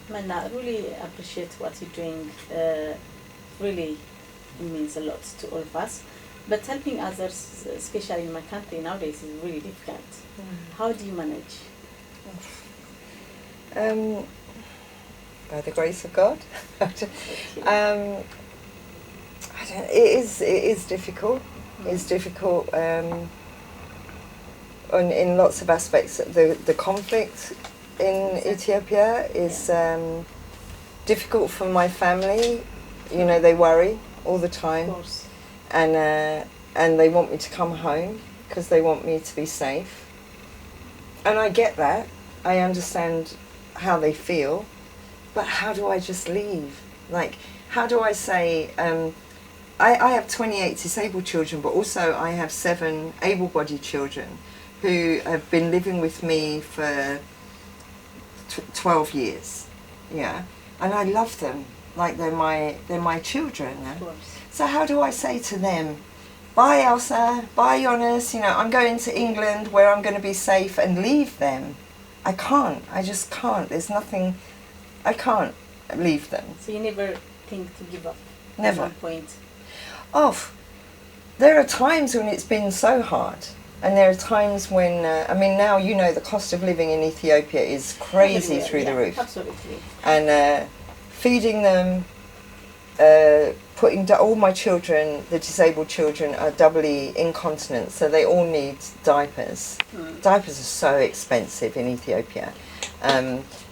Man, I really appreciate what you're doing. Really, it means a lot to all of us. But helping others, especially in my country nowadays, is really difficult. How do you manage? By the grace of God. It is difficult. It's difficult in lots of aspects. The conflict in Ethiopia is difficult for my family. You know, they worry all the time, Of course. and they want me to come home because they want me to be safe. And I get that. I understand how they feel, but how do I just leave? Like, how do I say? I have 28 disabled children, but also I have 7 able-bodied children who have been living with me for 12 years. Yeah, and I love them like they're my children. Of course. So how do I say to them, bye Elsa, bye Jonas, you know, I'm going to England where I'm going to be safe, and leave them? I can't. I just can't. There's nothing. I can't leave them. So you never think to give up? Never. At one point? Oh, there are times when it's been so hard. And there are times when, I mean, now you know the cost of living in Ethiopia is crazy through the roof. Absolutely. And feeding them, all my children, the disabled children, are doubly incontinent, so they all need diapers. Diapers are so expensive in Ethiopia.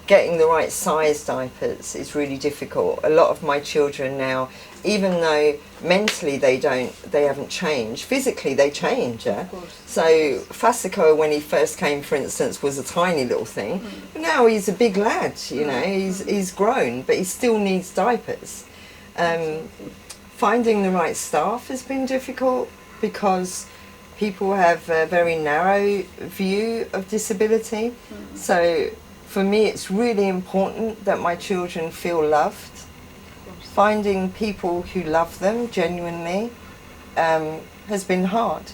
Getting the right size diapers is really difficult. A lot of my children now, even though mentally they haven't changed, physically they change. Yeah? So Fasiko, when he first came, for instance, was a tiny little thing. Now he's a big lad, you know, he's grown, but he still needs diapers. Finding the right staff has been difficult because people have a very narrow view of disability. So for me it's really important that my children feel loved. Finding people who love them genuinely has been hard.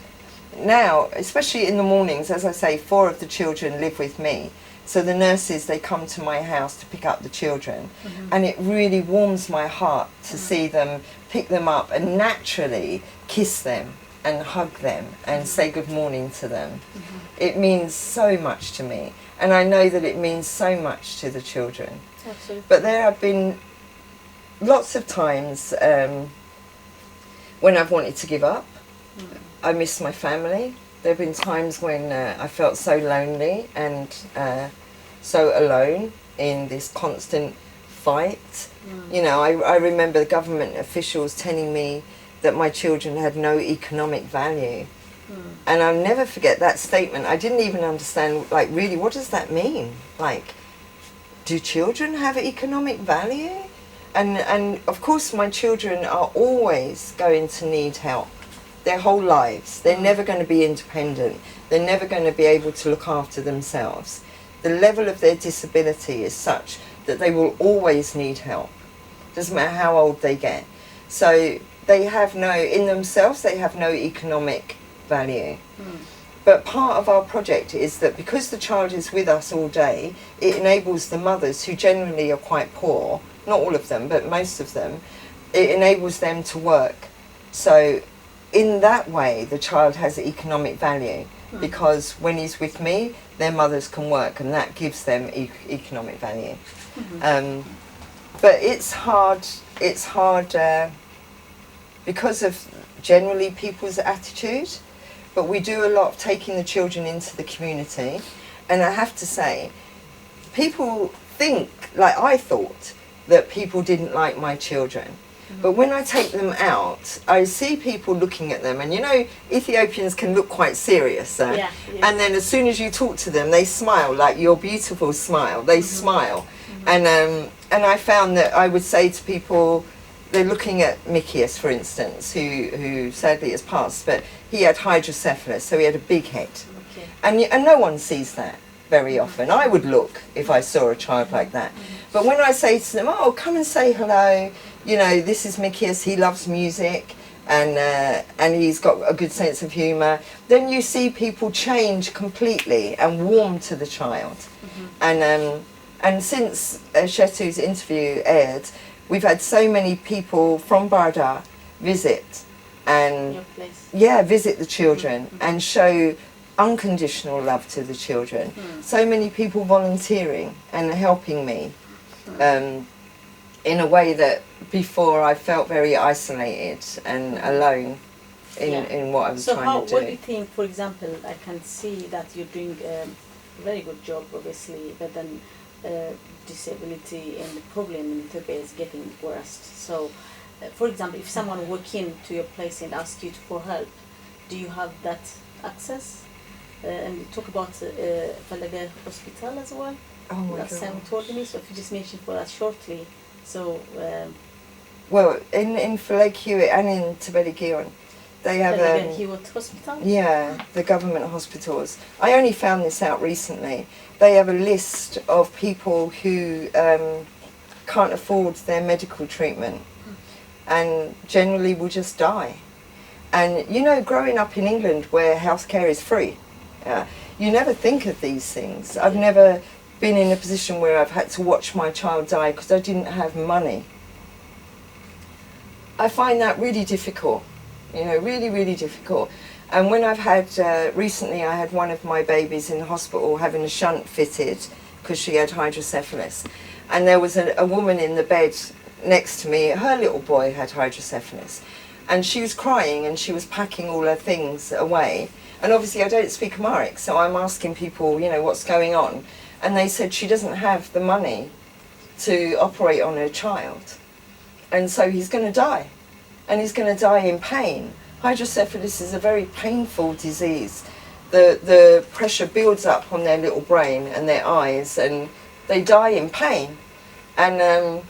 Now, especially in the mornings, as I say, 4 of the children live with me. So the nurses, they come to my house to pick up the children. And it really warms my heart to see them pick them up and naturally kiss them and hug them and say good morning to them. It means so much to me. And I know that it means so much to the children. Absolutely. But there have been lots of times when I've wanted to give up. I miss my family. There have been times when I felt so lonely and so alone in this constant fight. You know, I remember the government officials telling me that my children had no economic value. And I'll never forget that statement. I didn't even understand, like, really, what does that mean? Like, do children have economic value? And of course my children are always going to need help their whole lives. They're never going to be independent. They're never going to be able to look after themselves. The level of their disability is such that they will always need help. Doesn't matter how old they get. So they have in themselves, they have no economic value. But part of our project is that because the child is with us all day, it enables the mothers, who generally are quite poor, not all of them, but most of them, it enables them to work. So in that way, the child has economic value because when he's with me, their mothers can work, and that gives them economic value. But it's hard. It's hard because of generally people's attitude. But we do a lot of taking the children into the community, and I have to say, people think, like I thought, that people didn't like my children. But when I take them out, I see people looking at them, and you know, Ethiopians can look quite serious. And then as soon as you talk to them, they smile, like your beautiful smile. They smile. And I found that I would say to people, they're looking at Mikias, for instance, who sadly has passed, but he had hydrocephalus, so he had a big head. And no one sees that very often. I would look if I saw a child like that. But when I say to them, oh, come and say hello, you know, this is Mikias, he loves music, and he's got a good sense of humour, then you see people change completely and warm to the child. And since Shetu's interview aired, we've had so many people from Bahardar visit and Your place. visit the children and show unconditional love to the children. So many people volunteering and helping me in a way that before I felt very isolated and alone in what I was trying to do. So what do you think, for example, I can see that you're doing a very good job, obviously, but then disability and the problem in Ethiopia is getting worse. So, for example, if someone walk into your place and ask you for help, do you have that access? And you talk about Falaga Hospital as well. Oh my Last time you God. told me, so if you just mention for us shortly. So, Well, in Falaga and in Tibet-Gion, they have Falaga Hiwot Hospital. the government hospitals. I only found this out recently. They have a list of people who can't afford their medical treatment and generally will just die. And you know, growing up in England where healthcare is free, you never think of these things. I've never been in a position where I've had to watch my child die because I didn't have money. I find that really difficult, you know, really, really difficult. And when I've had, recently I had one of my babies in the hospital having a shunt fitted because she had hydrocephalus. And there was a woman in the bed next to me, her little boy had hydrocephalus. And she was crying and she was packing all her things away. And obviously I don't speak Amharic, so I'm asking people, you know, what's going on. And they said she doesn't have the money to operate on her child. And so he's going to die. And he's going to die in pain. Hydrocephalus is a very painful disease. The pressure builds up on their little brain and their eyes and they die in pain. And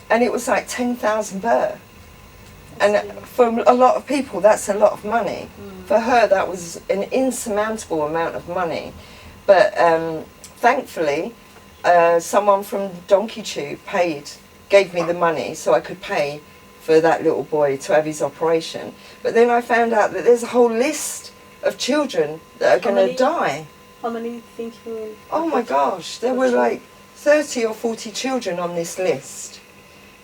it was like 10,000 birr. And for a lot of people, that's a lot of money. For her, that was an insurmountable amount of money. But thankfully, someone from Donkey gave me the money so I could pay for that little boy to have his operation. But then I found out that there's a whole list of children that are going to die. How many think you will? Oh my gosh, there were like 30 or 40 children on this list.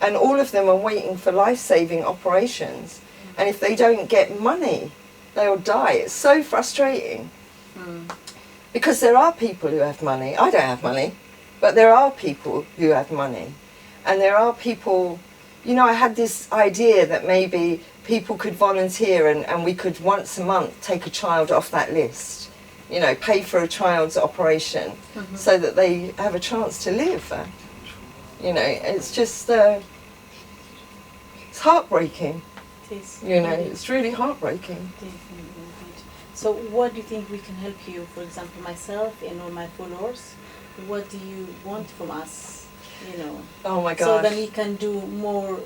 And all of them are waiting for life-saving operations. And if they don't get money, they'll die. It's so frustrating. Because there are people who have money. I don't have money. But there are people who have money. And there are people, you know, I had this idea that maybe people could volunteer and we could once a month take a child off that list. You know, pay for a child's operation so that they have a chance to live. You know, it's just, it's heartbreaking. It is. You know, it's really heartbreaking. So what do you think we can help you, for example, myself and all my followers? What do you want from us, you know? Oh my gosh. So then we can do more,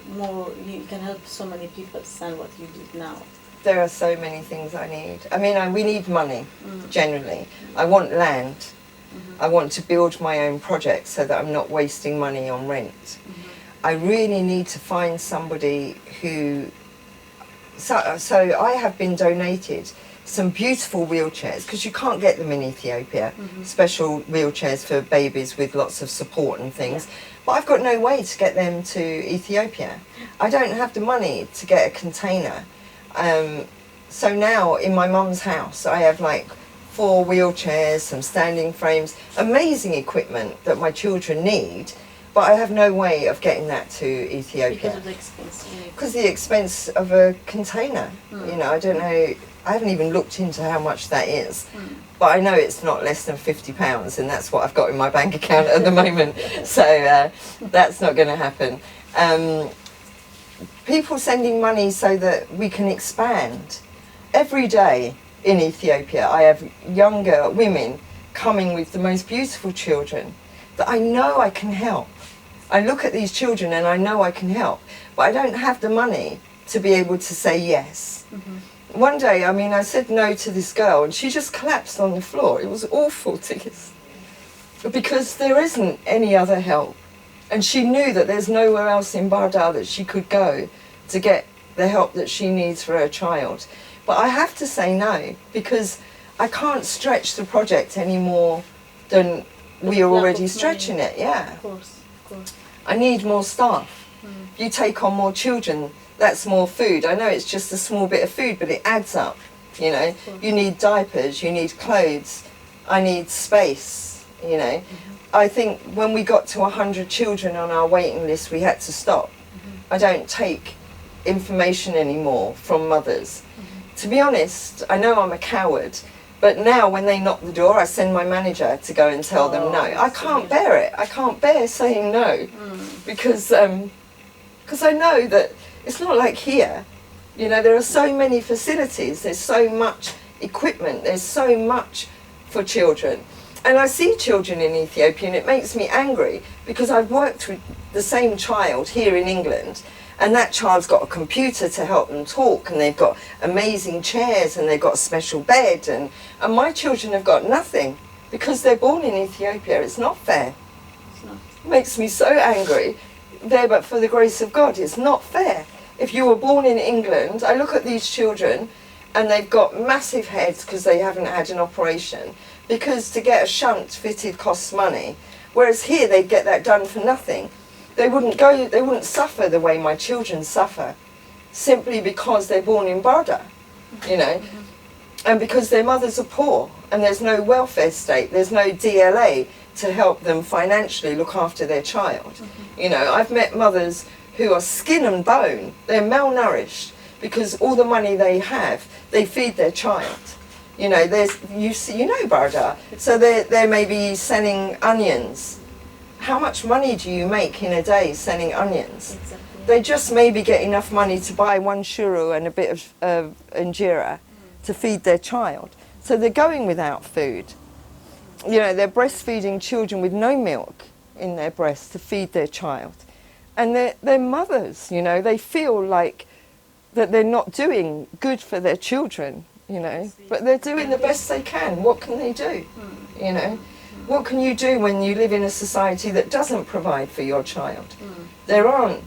you can help so many people understand what you did now. There are so many things I need. I mean, we need money, generally. I want land. I want to build my own project so that I'm not wasting money on rent. I really need to find somebody who... So I have been donated some beautiful wheelchairs, because you can't get them in Ethiopia, special wheelchairs for babies with lots of support and things. But I've got no way to get them to Ethiopia. I don't have the money to get a container. So now in my mum's house I have like 4 wheelchairs, some standing frames, amazing equipment that my children need, but I have no way of getting that to Ethiopia. Because of the expense. Because the expense of a container, you know, I don't know, I haven't even looked into how much that is, but I know it's not less than £50 and that's what I've got in my bank account at the moment, so that's not going to happen. People sending money so that we can expand. Every day in Ethiopia I have younger women coming with the most beautiful children that I know I can help. I look at these children and I know I can help, but I don't have the money to be able to say yes. One day, I mean, I said no to this girl and she just collapsed on the floor. It was awful because there isn't any other help. And she knew that there's nowhere else in Bahardar that she could go to get the help that she needs for her child. But I have to say no, because I can't stretch the project any more than we're already stretching it, yeah. Of course, of course. I need more staff. If you take on more children, that's more food. I know it's just a small bit of food, but it adds up, you know. You need diapers, you need clothes, I need space, you know. I think when we got to 100 children on our waiting list, we had to stop. I don't take information anymore from mothers. To be honest, I know I'm a coward, but now when they knock the door, I send my manager to go and tell them no. I can't bear it. I can't bear saying no because I know that it's not like here. You know, there are so many facilities, there's so much equipment, there's so much for children. And I see children in Ethiopia and it makes me angry because I've worked with the same child here in England, and that child's got a computer to help them talk, and they've got amazing chairs, and they've got a special bed, and my children have got nothing because they're born in Ethiopia. It's not fair. It's not. It makes me so angry. There, but for the grace of God, it's not fair. If you were born in England, I look at these children and they've got massive heads because they haven't had an operation, because to get a shunt fitted costs money, whereas here they'd get that done for nothing. They wouldn't suffer the way my children suffer, simply because they're born in Barda, you know, and because their mothers are poor and there's no welfare state, there's no DLA to help them financially look after their child. You know, I've met mothers who are skin and bone, they're malnourished because all the money they have, they feed their child. You know, you know Barda, so they're maybe selling onions. How much money do you make in a day selling onions? Exactly. They just maybe get enough money to buy one shuru and a bit of injera to feed their child. So they're going without food. You know, they're breastfeeding children with no milk in their breasts to feed their child. And they're mothers, you know, they feel like that they're not doing good for their children, you know, but they're doing the best they can. What can they do, you know? What can you do when you live in a society that doesn't provide for your child? There aren't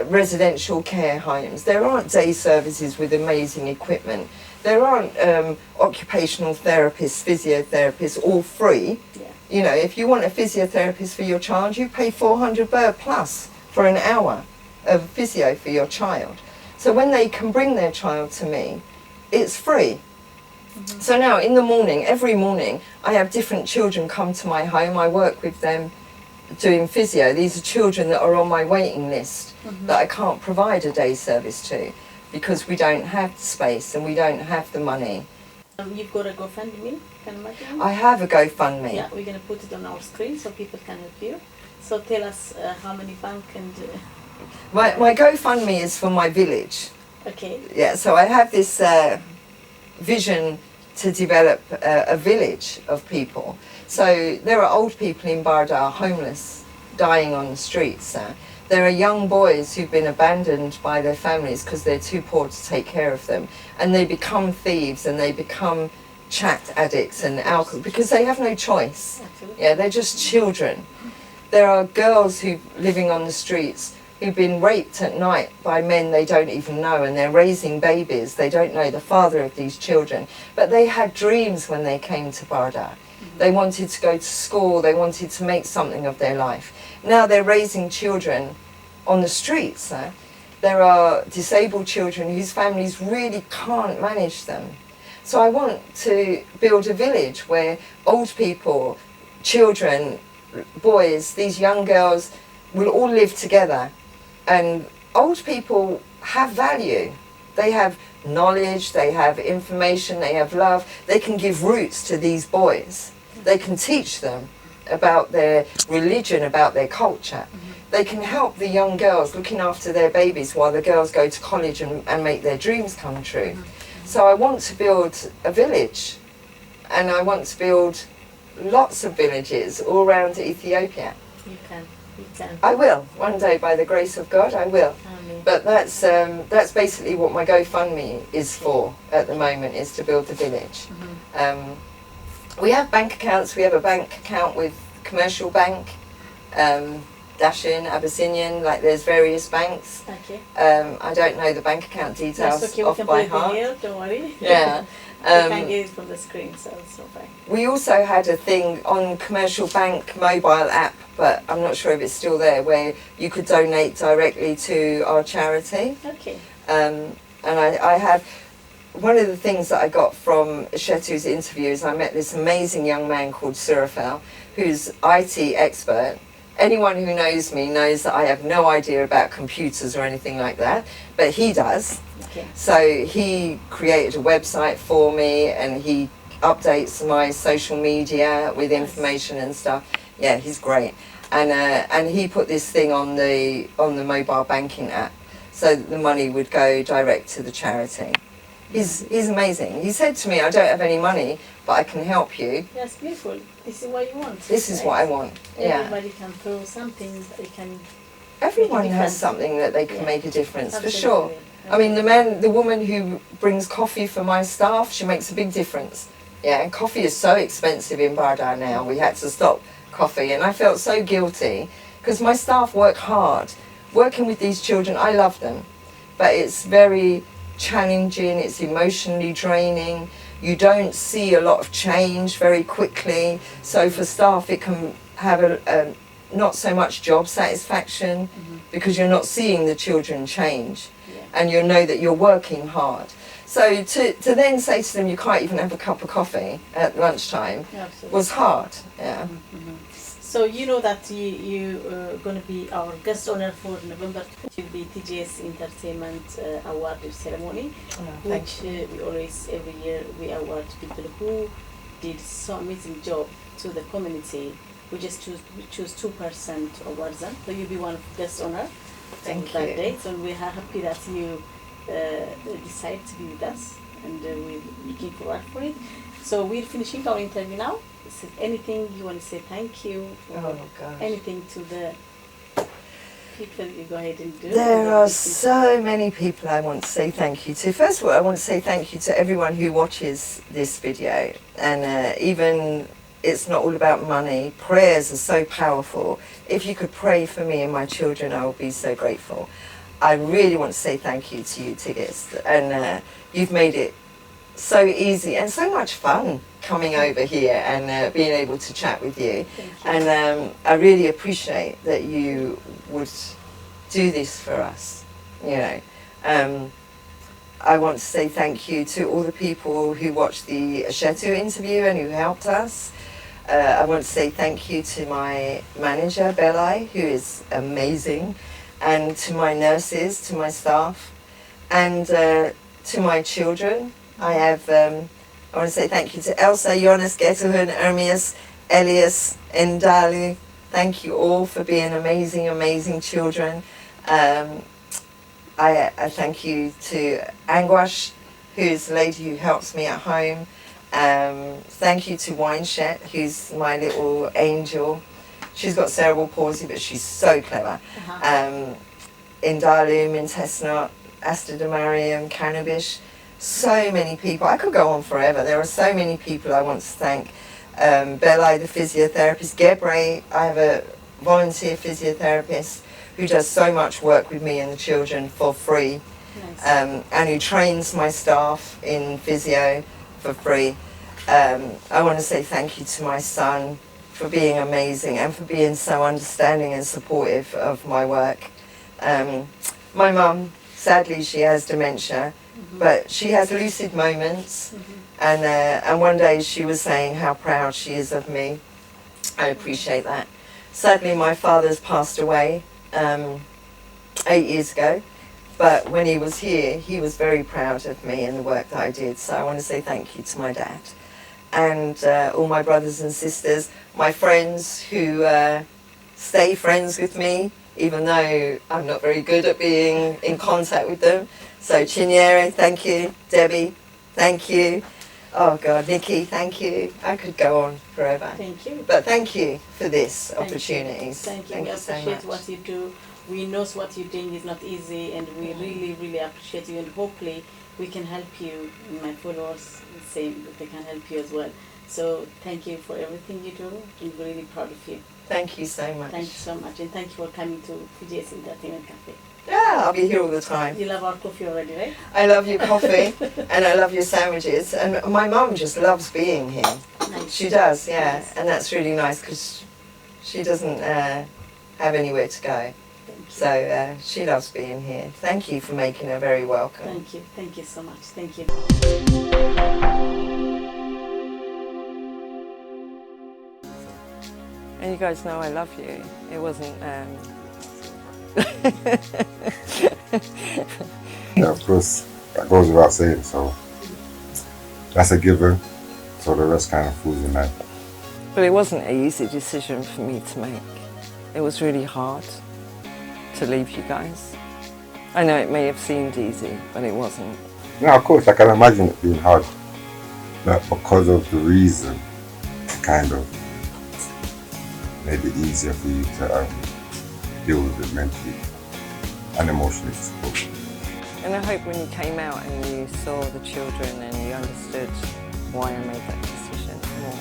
residential care homes. There aren't day services with amazing equipment. There aren't occupational therapists, physiotherapists, all free. Yeah. You know, if you want a physiotherapist for your child, you pay 400 birr plus for an hour of physio for your child. So when they can bring their child to me, it's free. So now in the morning, every morning, I have different children come to my home. I work with them doing physio. These are children that are on my waiting list that I can't provide a day service to because we don't have space and we don't have the money. You've got a GoFundMe, can you imagine? I have a GoFundMe. Yeah, we're going to put it on our screen so people can help you. So tell us how many bank and... My GoFundMe is for my village. Okay. Yeah, so I have this vision to develop a village of people. So there are old people in Barda, homeless, dying on the streets. There are young boys who've been abandoned by their families because they're too poor to take care of them. And they become thieves and they become chat addicts and alcohol because they have no choice. Absolutely. Yeah, they're just children. There are girls who living on the streets who've been raped at night by men they don't even know, and they're raising babies. They don't know the father of these children. But they had dreams when they came to Barda. They wanted to go to school, they wanted to make something of their life. Now they're raising children on the streets. There are disabled children whose families really can't manage them. So I want to build a village where old people, children, boys, these young girls will all live together. And old people have value. They have knowledge, they have information, they have love. They can give roots to these boys. They can teach them about their religion, about their culture. They can help the young girls looking after their babies while the girls go to college and make their dreams come true. So I want to build a village, and I want to build lots of villages all around Ethiopia. You can. I will. One day, by the grace of God, I will. Amen. But that's basically what my GoFundMe is for at the moment, is to build the village. We have bank accounts. We have a bank account with Commercial Bank, Dashen, Abyssinian, like there's various banks. Okay. I don't know the bank account details That's okay, off we can by put it heart. here, don't worry. Yeah. You can get it from the screen, so it's so fine. We also had a thing on Commercial Bank mobile app, but I'm not sure if it's still there, where you could donate directly to our charity. Okay. And I had, one of the things that I got from Shetu's interview is I met this amazing young man called Surafel, who's IT expert. Anyone who knows me knows that I have no idea about computers or anything like that, but he does. Okay. So he created a website for me, and he updates my social media with information and stuff. Yeah, he's great. And he put this thing on the mobile banking app, so that the money would go direct to the charity. He's amazing. He said to me, "I don't have any money, but I can help you." That's beautiful. This is what you want. This is what I want. Yeah. Everybody can throw something that they can. Everyone has difference. something that they can make a difference, for Absolutely. sure. I mean, the woman who brings coffee for my staff, she makes a big difference. Yeah, and coffee is so expensive in Bahrdar now. We had to stop coffee, and I felt so guilty because my staff work hard. Working with these children, I love them, but it's very challenging, it's emotionally draining. You don't see a lot of change very quickly. So for staff, it can have a not so much job satisfaction because you're not seeing the children change. And you know that you're working hard. So to then say to them you can't even have a cup of coffee at lunchtime was hard. Yeah. So you know that you going to be our guest honor for November to the TGS Entertainment award ceremony, which we always every year we award people who did so amazing job to the community. We just choose 2% awards them. So you'll be one of the guest honor. Thank that you. day. So we are happy that you decide to be with us, and we're looking forward for it. So we're finishing our interview now. Is there anything you want to say thank you? Oh gosh. Anything to the people, you go ahead and do. There are so many people I want to say thank you to. First of all, I want to say thank you to everyone who watches this video. And even it's not all about money. Prayers are so powerful. If you could pray for me and my children, I would be so grateful. I really want to say thank you to you, TGS. And you've made it so easy and so much fun coming over here and being able to chat with you. And I really appreciate that you would do this for us, you know. I want to say thank you to all the people who watched the Shetu interview and who helped us. I want to say thank you to my manager, Belai, who is amazing, and to my nurses, to my staff, and to my children. I want to say thank you to Elsa, Jonas, Getuhun, Ermias, Elias, Ndalu. Thank you all for being amazing, amazing children. I thank you to Angwash, who's the lady who helps me at home. Thank you to Wineshet, who's my little angel. She's got cerebral palsy, but she's so clever. Indalu, Mintesnot, Asta de Mariam, Cannabis. So many people. I could go on forever. There are so many people I want to thank. Belai, the physiotherapist. Gebre, I have a volunteer physiotherapist who does so much work with me and the children for free. Nice. And who trains my staff in physio for free. I want to say thank you to my son for being amazing and for being so understanding and supportive of my work. My mum, sadly, she has dementia, but she has lucid moments, and one day she was saying how proud she is of me. I appreciate that. Sadly, my father's passed away 8 years ago, but when he was here, he was very proud of me and the work that I did, so I want to say thank you to my dad. And all my brothers and sisters, my friends who stay friends with me, even though I'm not very good at being in contact with them. So Chinyere, thank you. Debbie, thank you. Oh God, Nikki, thank you. I could go on forever. Thank you. But thank you for this opportunity. Thank you. We appreciate what you do. We know what you're doing is not easy, and we really, really appreciate you, and hopefully we can help you, and my followers the same, that they can help you as well. So thank you for everything you do. I'm really proud of you. Thank you so much. Thank you so much, and thank you for coming to TGS Entertainment Cafe. Yeah, Yeah, I'll be here all the time. You love our coffee already, right? I love your coffee and I love your sandwiches. And my mum just loves being here. Nice. She does, yeah. Nice. And that's really nice because she doesn't have anywhere to go. So she loves being here. Thank you for making her very welcome. Thank you. Thank you so much. Thank you. And you guys know I love you. It wasn't... Yeah, of course, that goes without saying, so that's a given. So the rest kind of falls in line. But it wasn't an easy decision for me to make. It was really hard to leave you guys. I know it may have seemed easy, but it wasn't. No, of course, I can imagine it being hard. But because of the reason, it kind of made it easier for you to deal with it mentally and emotionally, I suppose. And I hope when you came out and you saw the children and you understood why I made that decision more.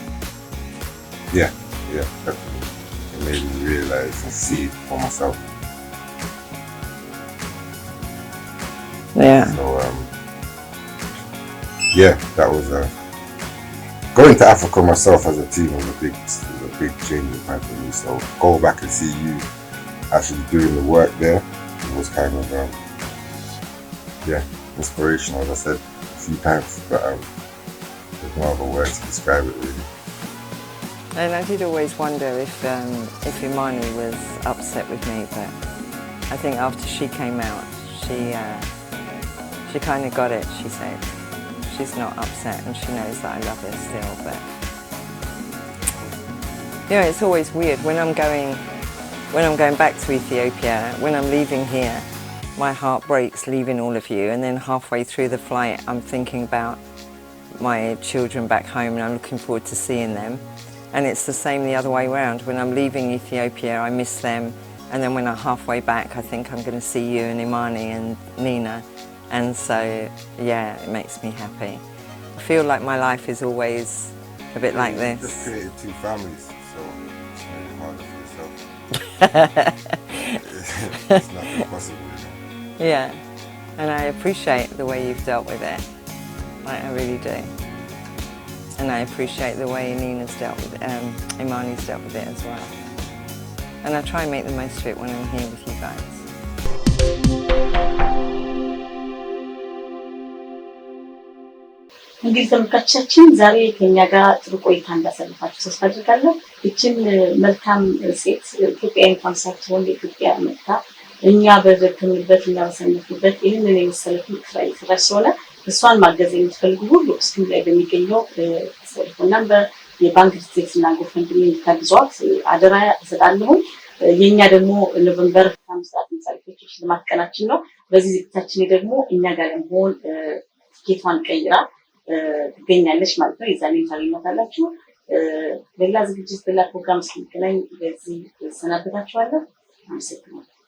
Yeah, definitely. It made me realise and see it for myself. Yeah. So, yeah, that was going to Africa myself as a team was a big changing point for me. So go back and see you actually doing the work there, it was kind of inspirational, as I said a few times, but there's no other word to describe it really. And I did always wonder if Imani was upset with me, but I think after she came out, she kind of got it. She said she's not upset and she knows that I love her still. But you know, it's always weird when I'm going back to Ethiopia. When I'm leaving here, my heart breaks leaving all of you, and then halfway through the flight, I'm thinking about my children back home and I'm looking forward to seeing them. And it's the same the other way around. When I'm leaving Ethiopia, I miss them, and then when I'm halfway back, I think I'm going to see you and Imani and Nina. And so, yeah, it makes me happy. I feel like my life is always a bit like this. You just created two families, so it's really harder for yourself. It's not impossible, you know. Yeah, and I appreciate the way you've dealt with it. Like, I really do. And I appreciate the way Nina's dealt with it, Imani's dealt with it as well. And I try and make the most of it when I'm here with you guys. እንግዲህ ተመልካቾቻችን ዛሬ ከኛ ጋር ጥሩ ቆይታ እንዳሳለፋችሁ ተስፋ አድርጋለሁ። እቺን መልካም ሴት ኢትዮጵያዊ እንኳን ሳትሆን ኢትዮጵያ መጣ እኛ በደከምንበት እና በሰነፍንበት ይህንን የመሰለቱ ስራ እየሰራች ስለሆነ እሷን ማገዝ የምትፈልጉ ሁሉ እስኪ ላይ በሚገኘው ቴሌፎን ነምበር የባንክ ዲቴልስ እና ጎፈንድሚ እንድታግዟት አደራ እሰጣለሁ። የኛ ደግሞ ኖቬምበር 5 ምሳሌቶች ለማቀናችን ነው። በዚህ ዝግጅታችን ደግሞ እኛ ጋር ለመሆን ቲኬቷን ቀይራ ትገኛለች ማለት ነው። የዛኔ ታገኛታላችሁ። በሌላ ዝግጅት በሌላ ፕሮግራም እስክንገናኝ በዚህ ሰናበታችኋለሁ። አመሰግናለሁ።